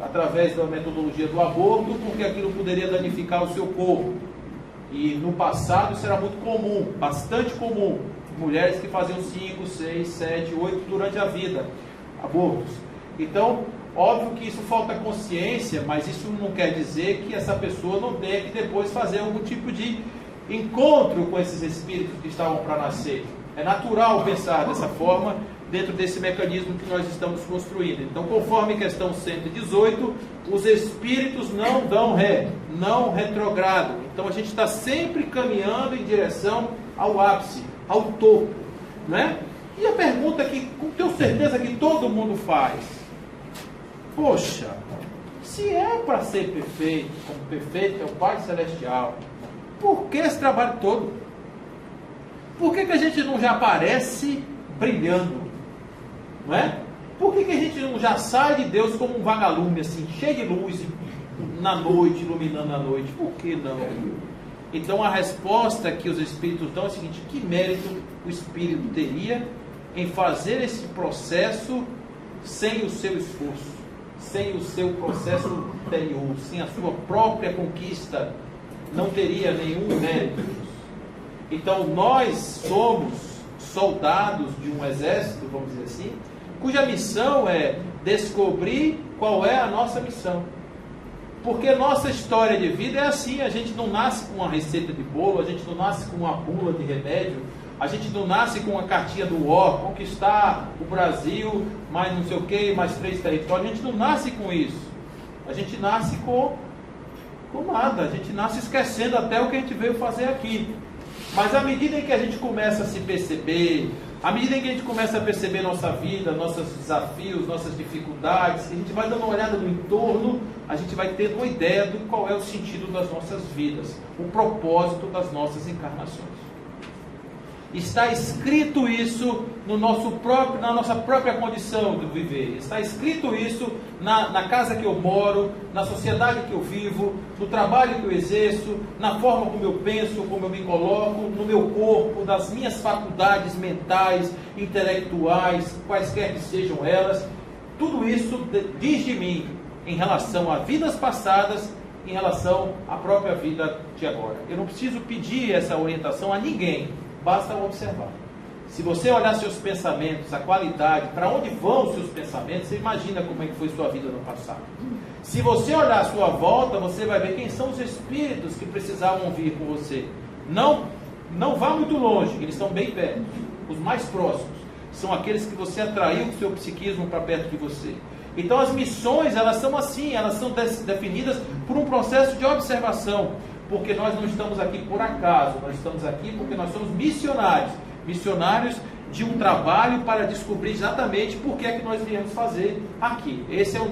através da metodologia do aborto, porque aquilo poderia danificar o seu corpo. E no passado isso era muito comum, bastante comum. Mulheres que faziam 5, 6, 7, 8 durante a vida, abortos. Então, óbvio que isso falta consciência, mas isso não quer dizer que essa pessoa não tenha que depois fazer algum tipo de encontro com esses espíritos que estavam para nascer. É natural pensar dessa forma dentro desse mecanismo que nós estamos construindo. Então, conforme questão 118, os espíritos não dão ré, não retrogradam. Então, a gente está sempre caminhando em direção ao ápice, ao topo, né? E a pergunta que tenho certeza que todo mundo faz: poxa, se é para ser perfeito, como perfeito é o Pai Celestial, por que esse trabalho todo? Por que a gente não já aparece brilhando? Não é? Por que a gente não já sai de Deus como um vagalume, assim, cheio de luz, na noite, iluminando a noite? Por que não? Então a resposta que os Espíritos dão é a seguinte: que mérito o Espírito teria em fazer esse processo sem o seu esforço, sem o seu processo interior, sem a sua própria conquista? Não teria nenhum mérito. Então nós somos soldados de um exército, vamos dizer assim, cuja missão é descobrir qual é a nossa missão. Porque nossa história de vida é assim: a gente não nasce com uma receita de bolo, a gente não nasce com uma bula de remédio, a gente não nasce com uma cartinha do UOL, conquistar o Brasil, mais não sei o que, mais 3 territórios. A gente não nasce com isso. A gente nasce com nada, a gente nasce esquecendo até o que a gente veio fazer aqui. Mas à medida em que a gente começa a se perceber, à medida em que a gente começa a perceber nossa vida, nossos desafios, nossas dificuldades, a gente vai dando uma olhada no entorno, a gente vai tendo uma ideia do qual é o sentido das nossas vidas, o propósito das nossas encarnações. Está escrito isso no na nossa própria condição de viver. Está escrito isso na casa que eu moro, na sociedade que eu vivo, no trabalho que eu exerço, na forma como eu penso, como eu me coloco, no meu corpo, nas minhas faculdades mentais, intelectuais, quaisquer que sejam elas. Tudo isso diz de mim em relação a vidas passadas, em relação à própria vida de agora. Eu não preciso pedir essa orientação a ninguém. Basta observar. Se você olhar seus pensamentos, a qualidade, para onde vão os seus pensamentos, você imagina como é que foi sua vida no passado. Se você olhar a sua volta, você vai ver quem são os espíritos que precisavam vir com você. Não vá muito longe, eles estão bem perto. Os mais próximos são aqueles que você atraiu com o seu psiquismo para perto de você. Então as missões, elas são assim, elas são definidas por um processo de observação. Porque nós não estamos aqui por acaso, nós estamos aqui porque nós somos missionários de um trabalho para descobrir exatamente por que é que nós viemos fazer aqui. Esse é a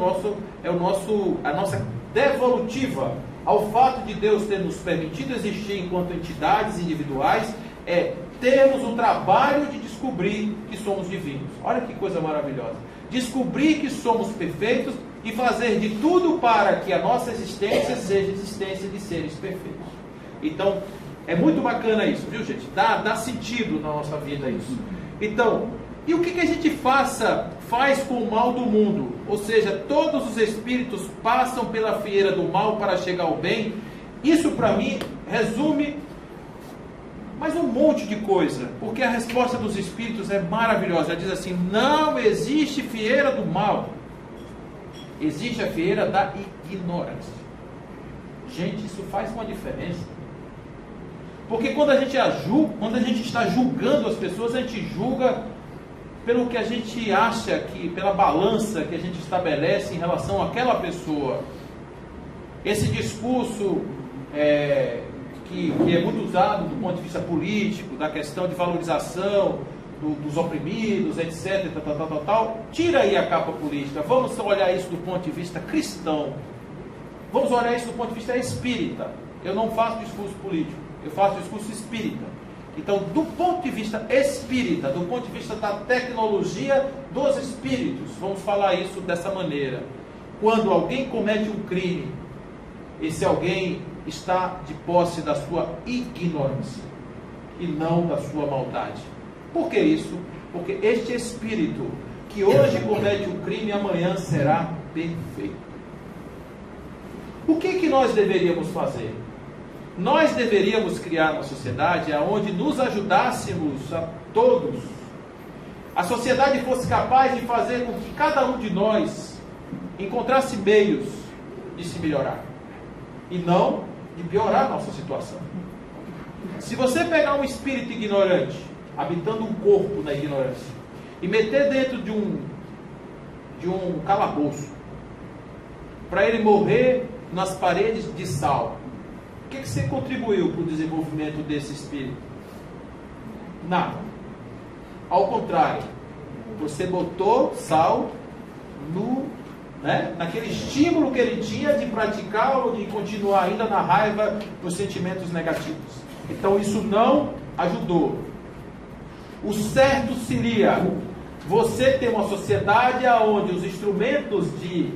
nossa devolutiva ao fato de Deus ter nos permitido existir enquanto entidades individuais, é termos o trabalho de descobrir que somos divinos. Olha que coisa maravilhosa. Descobrir que somos perfeitos e fazer de tudo para que a nossa existência seja a existência de seres perfeitos. Então, é muito bacana isso, viu, gente? Dá sentido na nossa vida isso. Então, e o que a gente faz com o mal do mundo? Ou seja, todos os espíritos passam pela fieira do mal para chegar ao bem. Isso, para mim, resume mais um monte de coisa, porque a resposta dos espíritos é maravilhosa. Ela diz assim: não existe fieira do mal, existe a fieira da ignorância. Gente, isso faz uma diferença. Porque quando a gente está julgando as pessoas, a gente julga pelo que a gente acha que, pela balança que a gente estabelece em relação àquela pessoa. Esse discurso que é muito usado do ponto de vista político, da questão de valorização dos oprimidos, etc, tal, tira aí a capa política. Vamos olhar isso do ponto de vista cristão. Vamos olhar isso do ponto de vista espírita. Eu não faço discurso político. eu faço discurso espírita. Então, do ponto de vista espírita, do ponto de vista da tecnologia dos espíritos, vamos falar isso dessa maneira. Quando alguém comete um crime, esse alguém está de posse da sua ignorância e não da sua maldade. Por que isso? Porque este espírito que hoje comete um crime, amanhã será perfeito. O que nós deveríamos fazer? Nós deveríamos criar uma sociedade onde nos ajudássemos a todos. A sociedade fosse capaz de fazer com que cada um de nós encontrasse meios de se melhorar. E não de piorar a nossa situação. Se você pegar um espírito ignorante, habitando um corpo na ignorância, e meter dentro de um calabouço, para ele morrer nas paredes de sal, o que você contribuiu para o desenvolvimento desse espírito? Nada. Ao contrário, você botou sal naquele estímulo que ele tinha de praticar ou de continuar ainda na raiva dos sentimentos negativos. Então isso não ajudou. O certo seria você ter uma sociedade onde os instrumentos de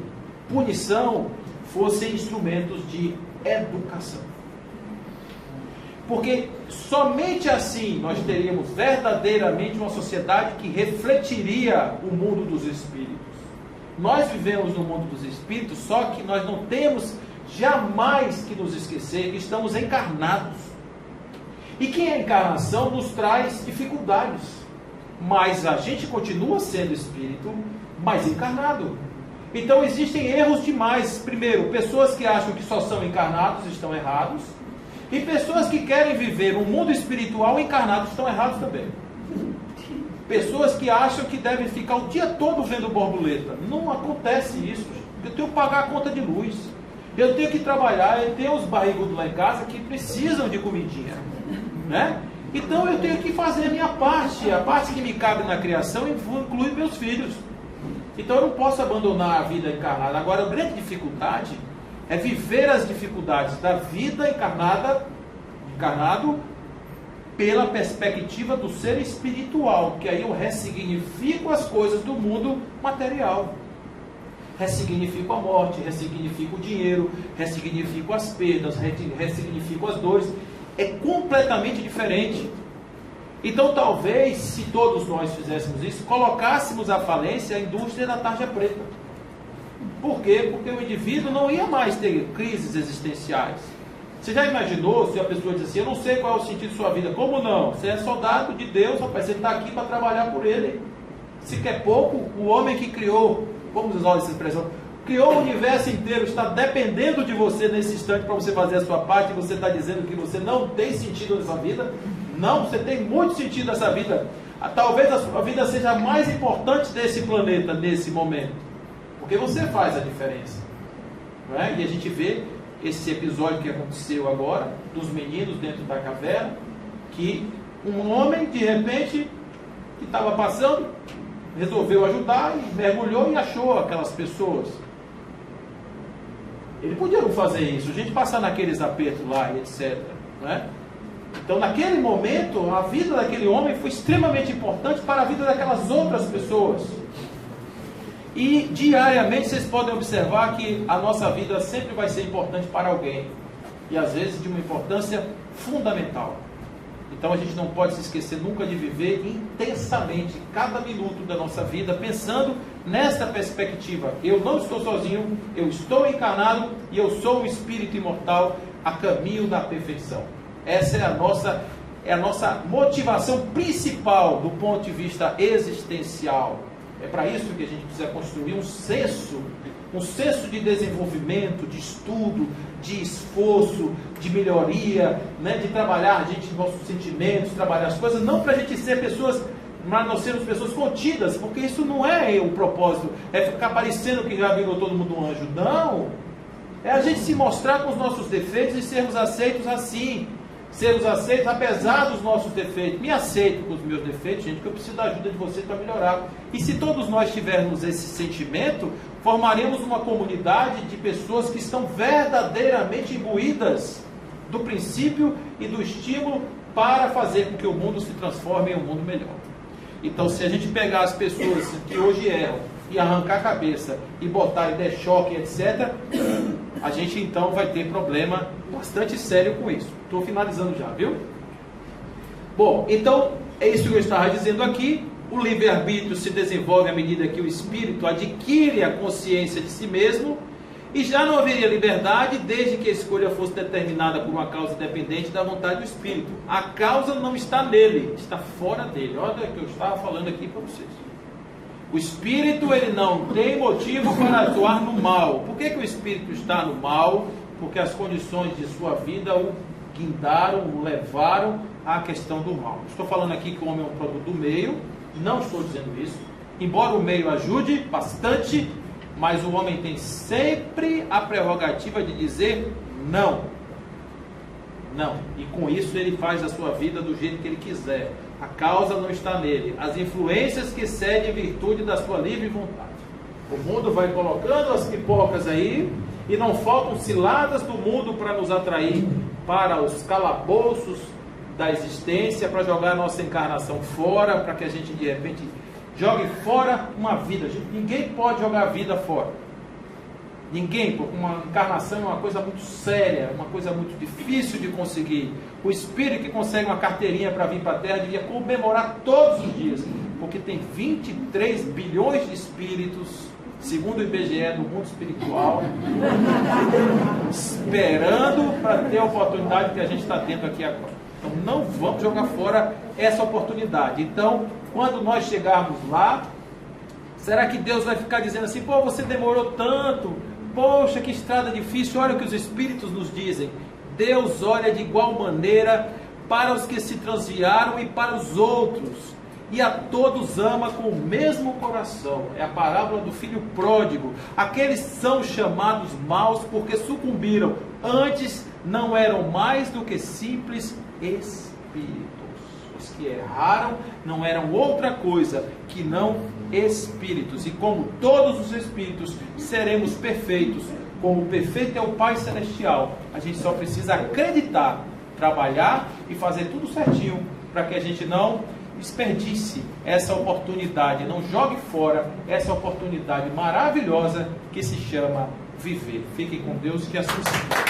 punição fossem instrumentos de educação. Porque somente assim nós teríamos verdadeiramente uma sociedade que refletiria o mundo dos espíritos. Nós vivemos no mundo dos espíritos, só que nós não temos jamais que nos esquecer que estamos encarnados. E que a encarnação nos traz dificuldades. Mas a gente continua sendo espírito, mas encarnado. Então existem erros demais. Primeiro, pessoas que acham que só são encarnados estão errados. E pessoas que querem viver um mundo espiritual encarnados estão errados também. Pessoas que acham que devem ficar o dia todo vendo borboleta. Não acontece isso. Eu tenho que pagar a conta de luz. Eu tenho que trabalhar. Eu tenho os barrigudos lá em casa que precisam de comidinha. Né? Então eu tenho que fazer a minha parte. A parte que me cabe na criação inclui meus filhos. Então eu não posso abandonar a vida encarnada. Agora a grande dificuldade é viver as dificuldades da vida encarnado pela perspectiva do ser espiritual, que aí eu ressignifico as coisas do mundo material. Ressignifico a morte, ressignifico o dinheiro, ressignifico as perdas, ressignifico as dores. É completamente diferente. Então talvez, se todos nós fizéssemos isso, colocássemos à falência a indústria da tarja preta. Por quê? Porque o indivíduo não ia mais ter crises existenciais. Você já imaginou se a pessoa diz assim, eu não sei qual é o sentido de sua vida? Como não? Você é soldado de Deus, rapaz, você está aqui para trabalhar por Ele. Se quer pouco, o homem que criou, vamos usar essa expressão, criou o universo inteiro, está dependendo de você nesse instante para você fazer a sua parte, e você está dizendo que você não tem sentido nessa vida? Não, você tem muito sentido nessa vida. Talvez a sua vida seja a mais importante desse planeta nesse momento. Porque você faz a diferença. Não é? E a gente vê esse episódio que aconteceu agora, dos meninos dentro da caverna, que um homem, de repente, que estava passando, resolveu ajudar e mergulhou e achou aquelas pessoas. Ele podia não fazer isso, a gente passar naqueles apertos lá e etc. Não é? Então, naquele momento, a vida daquele homem foi extremamente importante para a vida daquelas outras pessoas. E diariamente vocês podem observar que a nossa vida sempre vai ser importante para alguém. E às vezes de uma importância fundamental. Então a gente não pode se esquecer nunca de viver intensamente cada minuto da nossa vida, pensando nesta perspectiva. Eu não estou sozinho, eu estou encarnado e eu sou um espírito imortal a caminho da perfeição. Essa é a nossa motivação principal do ponto de vista existencial. É para isso que a gente precisa construir um senso de desenvolvimento, de estudo, de esforço, de melhoria, né? De trabalhar a gente, nossos sentimentos, trabalhar as coisas, não para a gente ser pessoas, mas nós sermos pessoas contidas, porque isso não é o propósito, é ficar parecendo que já virou todo mundo um anjo. Não! É a gente se mostrar com os nossos defeitos e sermos aceitos assim. Sermos aceitos apesar dos nossos defeitos. Me aceito com os meus defeitos, gente, que eu preciso da ajuda de vocês para melhorar. E se todos nós tivermos esse sentimento, formaremos uma comunidade de pessoas que estão verdadeiramente imbuídas do princípio e do estímulo para fazer com que o mundo se transforme em um mundo melhor. Então, se a gente pegar as pessoas que hoje erram e arrancar a cabeça e botar e der choque, etc., a gente então vai ter problema bastante sério com isso. Estou finalizando já, viu? Bom, então é isso que eu estava dizendo aqui. O livre-arbítrio se desenvolve à medida que o espírito adquire a consciência de si mesmo, e já não haveria liberdade desde que a escolha fosse determinada por uma causa independente da vontade do espírito. A causa não está nele, está fora dele. Olha o que eu estava falando aqui para vocês. O espírito, ele não tem motivo para atuar no mal. Por que o espírito está no mal? Porque as condições de sua vida o guindaram, o levaram à questão do mal. Estou falando aqui que o homem é um produto do meio, não estou dizendo isso. Embora o meio ajude bastante, mas o homem tem sempre a prerrogativa de dizer não. Não. E com isso ele faz a sua vida do jeito que ele quiser. A causa não está nele. As influências que cedem em virtude da sua livre vontade. O mundo vai colocando as pipocas aí, e não faltam ciladas do mundo para nos atrair para os calabouços da existência, para jogar a nossa encarnação fora, para que a gente de repente jogue fora uma vida. Ninguém pode jogar a vida fora. Ninguém, porque uma encarnação é uma coisa muito séria, uma coisa muito difícil de conseguir. O espírito que consegue uma carteirinha para vir para a Terra devia comemorar todos os dias, porque tem 23 bilhões de espíritos, segundo o IBGE, no mundo espiritual, esperando para ter a oportunidade que a gente está tendo aqui agora. Então não vamos jogar fora essa oportunidade. Então, quando nós chegarmos lá, será que Deus vai ficar dizendo assim: pô, você demorou tanto, poxa, que estrada difícil? Olha o que os Espíritos nos dizem. Deus olha de igual maneira para os que se transviaram e para os outros, e a todos ama com o mesmo coração. É a parábola do filho pródigo. Aqueles são chamados maus porque sucumbiram. Antes não eram mais do que simples espíritos. Os que erraram não eram outra coisa que não espíritos. E como todos os espíritos, seremos perfeitos. Como o perfeito é o Pai Celestial, a gente só precisa acreditar, trabalhar e fazer tudo certinho, para que a gente não desperdice essa oportunidade, não jogue fora essa oportunidade maravilhosa que se chama viver. Fiquem com Deus, que assim seja.